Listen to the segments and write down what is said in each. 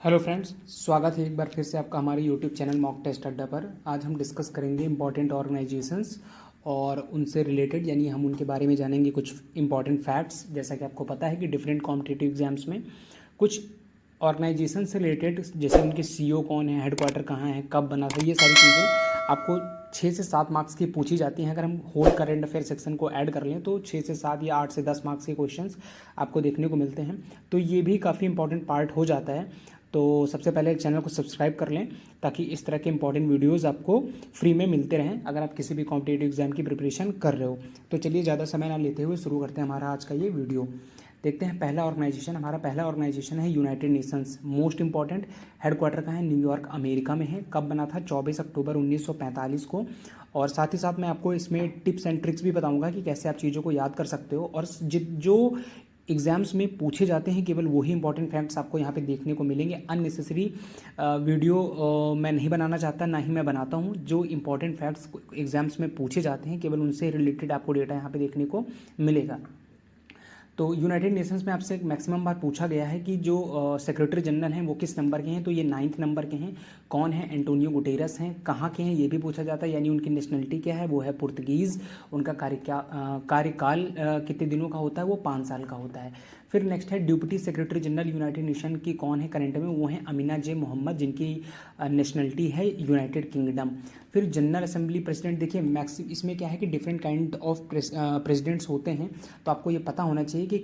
Hello friends, स्वागत है एक बार फिर से आपका हमारे यूट्यूब चैनल मॉक टेस्ट अड्डा पर। आज हम डिस्कस करेंगे इंपॉर्टेंट ऑर्गेनाइजेशंस और उनसे रिलेटेड, यानी हम उनके बारे में जानेंगे कुछ इंपॉर्टेंट फैक्ट्स। जैसा कि आपको पता है कि डिफरेंट कॉम्पिटिटिव एग्जाम्स में कुछ ऑर्गेनाइजेशन से रिलेटेड, जैसे उनके सीईओ कौन है, हेडक्वार्टर कहाँ है, कब बना था, ये सारी चीज़ें आपको 6 से 7 मार्क्स की पूछी जाती हैं। अगर हम होल करंट अफेयर सेक्शन को ऐड कर लें तो 6 से 7 या 8 से 10 मार्क्स के क्वेश्चंस आपको देखने को मिलते हैं। तो ये भी काफ़ी इंपॉर्टेंट पार्ट हो जाता है। तो सबसे पहले चैनल को सब्सक्राइब कर लें ताकि इस तरह के इंपॉर्टेंट वीडियोस आपको फ्री में मिलते रहें अगर आप किसी भी कॉम्पिटिटिव एग्जाम की प्रिपरेशन कर रहे हो। तो चलिए ज़्यादा समय ना लेते हुए शुरू करते हैं हमारा आज का ये वीडियो। देखते हैं पहला ऑर्गेनाइजेशन है United Nations. Most important, headquarter का है न्यूयॉर्क अमेरिका में है। कब बना था? 24 अक्टूबर 1945 को। और साथ ही साथ मैं आपको इसमें टिप्स एंड ट्रिक्स भी बताऊंगा कि कैसे आप चीज़ों को याद कर सकते हो। और जो एग्जाम्स में पूछे जाते हैं केवल वही इंपॉर्टेंट फैक्ट्स आपको यहाँ पे देखने को मिलेंगे। अननेसेसरी वीडियो मैं नहीं बनाना चाहता, ना ही मैं बनाता हूँ। जो इंपॉर्टेंट फैक्ट्स एग्जाम्स में पूछे जाते हैं केवल उनसे रिलेटेड आपको डेटा यहाँ पे देखने को मिलेगा। तो यूनाइटेड नेशंस में आपसे मैक्सिमम बार पूछा गया है कि जो सेक्रेटरी जनरल हैं वो किस नंबर के हैं, तो ये 9th नंबर के हैं। कौन है? एंटोनियो गुटेरस हैं। कहाँ के हैं ये भी पूछा जाता है, यानी उनकी नेशनलिटी क्या है, वो है पुर्तगीज़। उनका कार्यकाल कितने दिनों का होता है, वो 5 साल का होता है। फिर नेक्स्ट है deputy secretary general United nation की कौन है करंट में, वो हैं अमीना जे मोहम्मद, जिनकी नेशनलिटी है यूनाइटेड किंगडम। फिर जनरल असेंबली प्रेसिडेंट, देखिए मैक्सिम इसमें क्या है कि डिफरेंट काइंड ऑफ प्रेसिडेंट्स होते हैं। तो आपको ये पता होना चाहिए कि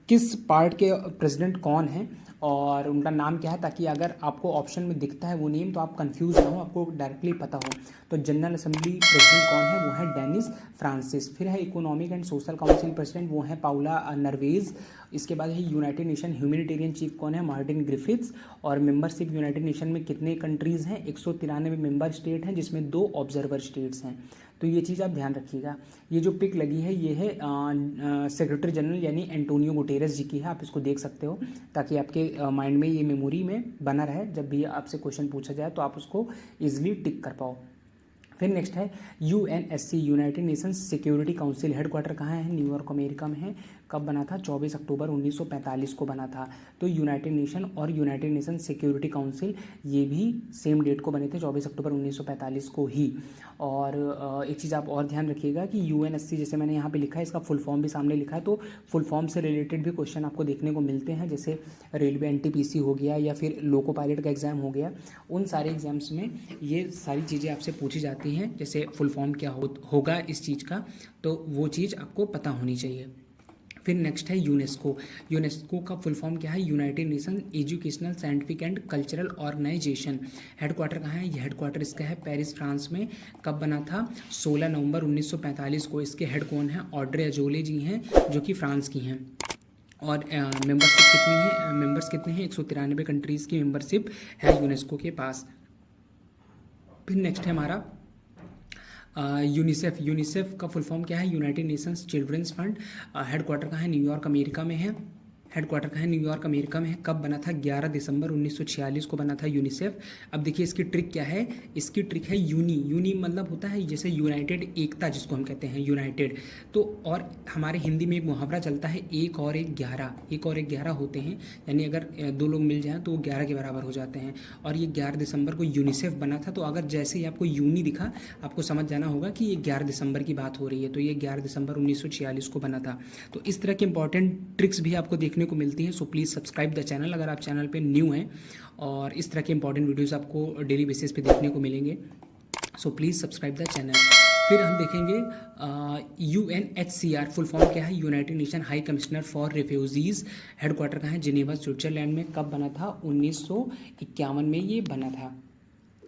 किस पार्ट के प्रेसिडेंट कौन है और उनका नाम क्या है, ताकि अगर आपको ऑप्शन में दिखता है वो नेम तो आप कंफ्यूज ना हो, आपको डायरेक्टली पता हो। तो जनरल असेंबली प्रेसिडेंट कौन है, वो है डेनिस फ्रांसिस। फिर है economic and social council president, वो है पाउला नरवेज। इसके बाद है यूनाइटेड नेशन ह्यूमैनिटेरियन चीफ कौन है, मार्टिन ग्रिफिथ्स। और मेंबरशिप यूनाइटेड नेशन में कितने कंट्रीज़ हैं, 193 मेंबर स्टेट हैं, जिसमें 2 ऑब्जर्वर स्टेट्स हैं। तो ये चीज़ आप ध्यान रखिएगा। ये जो पिक लगी है ये है सेक्रेटरी जनरल यानी एंटोनियो गुटेरस जी की है। आप इसको देख सकते हो ताकि आपके माइंड में ये मेमोरी में बना रहे, जब भी आपसे क्वेश्चन पूछा जाए तो आप उसको ईजिली टिक कर पाओ। फिर नेक्स्ट है UNSC, United Nations security council. Headquarter कहाँ है? न्यूयॉर्क अमेरिका में है। कब बना था? 24 अक्टूबर 1945 को बना था। तो यूनाइटेड नेशन और यूनाइटेड नेशन सिक्योरिटी काउंसिल ये भी सेम डेट को बने थे, 24 अक्टूबर 1945 को ही। और एक चीज़ आप और ध्यान रखिएगा कि यूएनएससी, जैसे मैंने यहाँ पे लिखा है, इसका फुल फॉर्म भी सामने लिखा है। तो फुल फॉर्म से रिलेटेड भी क्वेश्चन आपको देखने को मिलते हैं, जैसे रेलवे एनटीपीसी हो गया या फिर लोको पायलट का एग्ज़ाम हो गया। उन सारे एग्जाम्स में ये सारी चीज़ें आपसे पूछी जाती हैं, जैसे फुल फॉर्म क्या होगा इस चीज़ का, तो वो चीज़ आपको पता होनी चाहिए। फिर नेक्स्ट है यूनेस्को। यूनेस्को का फुल फॉर्म क्या है? United Nation Educational Scientific and Cultural Organisation. Headquarter कहाँ है? ये हेडक्वार्टर इसका है पेरिस, फ्रांस में। कब बना था? 16 नवंबर 1945 को। इसके हेड कौन है? ऑड्रे अजोले जी हैं, जो कि फ्रांस की हैं। और मेंबरशिप कितनी है? मेंबर्स कितने हैं? 193 कंट्रीज़ की मेंबरशिप है यूनेस्को के पास। फिर नेक्स्ट है हमारा यूनिसेफ। यूनिसेफ का फुल फॉर्म क्या है? United Nations Children's Fund. Headquarter कहाँ है? न्यूयॉर्क अमेरिका में है। हेडक्वार्टर कहाँ है? न्यूयॉर्क अमेरिका में है। कब बना था? 11 दिसंबर 1946 को बना था यूनिसेफ। अब देखिए इसकी ट्रिक क्या है? इसकी ट्रिक है यूनी मतलब होता है जैसे यूनाइटेड, एकता जिसको हम कहते हैं यूनाइटेड। तो और हमारे हिंदी में एक मुहावरा चलता है, एक और एक 11, एक और एक 11 होते हैं, यानी अगर 2 लोग मिल जाएं तो वो 11 के बराबर हो जाते हैं। और ये 11 दिसंबर को यूनिसेफ बना था। तो अगर जैसे ही आपको यूनी दिखा, आपको समझ जाना होगा कि ये 11 दिसंबर की बात हो रही है। तो ये 11 दिसंबर 1946 को बना था। तो इस तरह के इंपॉर्टेंट ट्रिक्स भी आपको देखने को मिलती हैं। सो प्लीज़ सब्सक्राइब द चैनल अगर आप चैनल पे न्यू हैं, और इस तरह के इंपॉर्टेंट वीडियोस आपको डेली बेसिस पे देखने को मिलेंगे। सो प्लीज़ सब्सक्राइब द चैनल। फिर हम देखेंगे यूएनएचसीआर, फुल फॉर्म क्या है? United nation high commissioner for refugees. Headquarter कहाँ है? जिनेवा, स्विट्जरलैंड में। कब बना था? 1951 में ये बना था।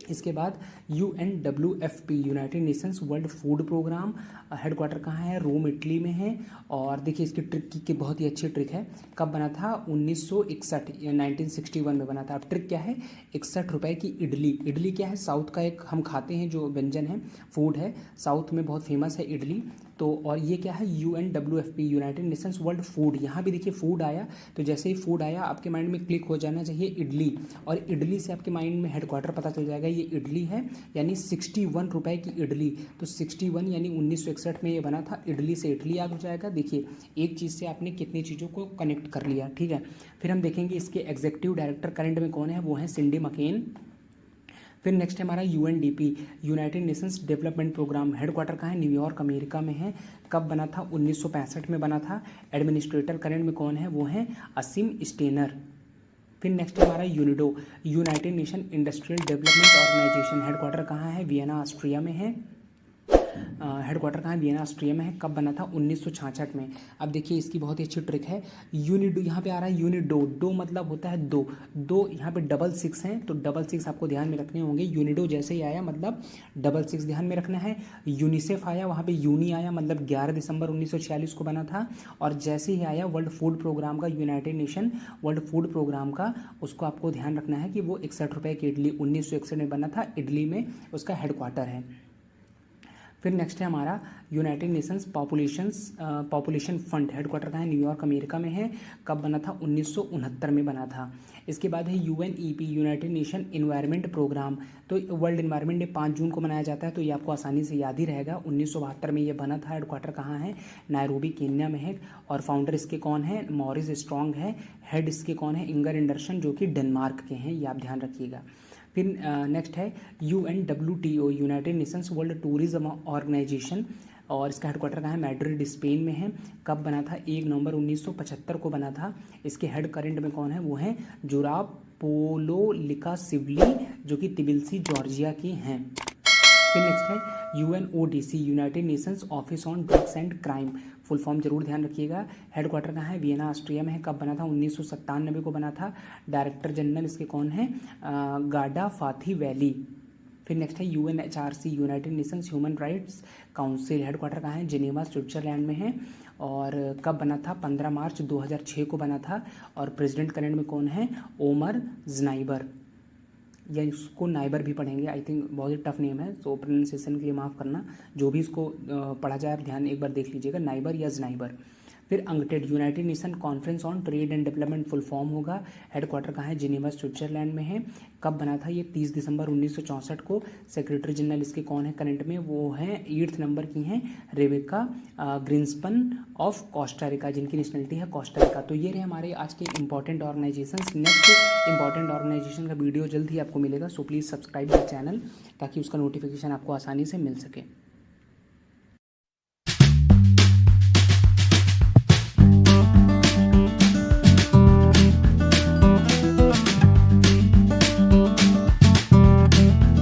इसके बाद UNWFP, United Nations World Food Programme. Headquarter कहाँ है? रोम, इटली में है। और देखिए इसकी ट्रिक की बहुत ही अच्छी ट्रिक है। कब बना था? 1961 या 1961 में बना था। अब ट्रिक क्या है? 61 रुपये की इडली। इडली क्या है? साउथ का एक हम खाते हैं जो व्यंजन है, फूड है, साउथ में बहुत फेमस है इडली। तो और ये क्या है, UNWFP, United Nations World food, यहाँ भी देखिए फूड आया, तो जैसे ही फूड आया आपके माइंड में क्लिक हो जाना चाहिए इडली, और इडली से आपके माइंड में हेडक्वार्टर पता चल जाएगा, ये इडली है, यानी 61 रुपये की इडली, तो 61 यानी 1961 में ये बना था, इडली से इटली याद हो जाएगा। देखिए एक चीज़ से आपने कितनी चीज़ों को कनेक्ट कर लिया, ठीक है। फिर हम देखेंगे इसके एग्जीक्यूटिव डायरेक्टर करंट में कौन है, वो है सिंडी मकेन। फिर नेक्स्ट है हमारा UNDP, United Nations Development Programme, headquarter कहाँ है, न्यूयॉर्क अमेरिका में है। कब बना था, 1965 में बना था। एडमिनिस्ट्रेटर करंट में कौन है, वो है असीम स्टेनर। फिर नेक्स्ट है हमारा UNIDO, United Nation Industrial Development Organisation, headquarter कहाँ है, वियना ऑस्ट्रिया में है। हेडक्वार्टर कहाँ है, वियना ऑस्ट्रिया में है। कब बना था, 1966 में। अब देखिए इसकी बहुत ही अच्छी ट्रिक है, यूनिडो यहाँ पे आ रहा है, यूनिडो, डो मतलब होता है दो, दो यहाँ पे डबल सिक्स हैं, तो डबल सिक्स आपको ध्यान में रखने होंगे। यूनिडो जैसे ही आया मतलब डबल सिक्स ध्यान में रखना है। यूनिसेफ आया, वहाँ पे यूनी आया, मतलब 11 दिसंबर 1946 को बना था। और जैसे ही आया वर्ल्ड फूड प्रोग्राम का, United Nation World Food Programme का, उसको आपको ध्यान रखना है कि वो 61 रुपये की इडली 1961 में बना था, इडली में उसका हेडक्वार्टर है। फिर नेक्स्ट है हमारा United Nations population fund, headquarter कहाँ है, न्यूयॉर्क अमेरिका में है। कब बना था, 1969 में बना था। इसके बाद है UNEP, United Nation Environment Programme, तो वर्ल्ड इन्वायरमेंट डे 5 जून को मनाया जाता है, तो ये आपको आसानी से याद ही रहेगा। 1972 में ये बना था। हेडक्वार्टर कहाँ है, नायरोबी केन्या में है। और फाउंडर इसके कौन है, मॉरिस स्ट्रॉन्ग है। हेड इसके कौन है, इंगर एंडरसन, जो कि डेनमार्क के हैं, ये आप ध्यान रखिएगा। फिर नेक्स्ट है UNWTO, United Nations World Tourism Organisation, और इसका हेडक्वार्टर कहाँ है, मैड्रिड स्पेन में है। कब बना था, 1 नवंबर 1975 को बना था। इसके हेड करंट में कौन है, वो है जोराब पोलोलिकासिवली, जो कि तिबिलिसी जॉर्जिया की हैं। फिर नेक्स्ट है UNODC, United Nations office on drugs and crime, full form जरूर ध्यान रखिएगा। हेडक्वार्टर कहाँ है, वियना ऑस्ट्रिया में है। कब बना था, 1997 को बना था। डायरेक्टर जनरल इसके कौन है, गाडा फाथी वैली। फिर नेक्स्ट है UNHRC, United Nations human rights council, headquarter कहाँ है, जिनेवा स्विट्जरलैंड में है। और कब बना था, 15 मार्च 2006 को बना था। और प्रेसिडेंट करंट में कौन है, ओमर ज़नाइबर, या इसको नाइबर भी पढ़ेंगे, आई थिंक बहुत ही टफ नेम है, तो प्रोनाउंसिएशन के लिए माफ़ करना। जो भी इसको पढ़ा जाए आप ध्यान एक बार देख लीजिएगा, नाइबर या ज़नाइबर। फिर UNCTAD, United Nation Conference on Trade and Development, full form होगा। हेडक्वार्टर कहाँ है, जिनेवा स्विट्जरलैंड में है। कब बना था, ये 30 दिसंबर 1964 को। सेक्रेटरी जनरल इसके कौन है करंट में, वो हैं 8th नंबर की हैं, रेबेका ग्रिंसपन ऑफ कोस्टारिका, जिनकी नेशनलिटी है कोस्टारिका। तो ये रहे हमारे आज के important organisations. Next important organisation का वीडियो जल्द ही आपको मिलेगा, so please subscribe the channel, ताकि उसका नोटिफिकेशन आपको आसानी से मिल सके।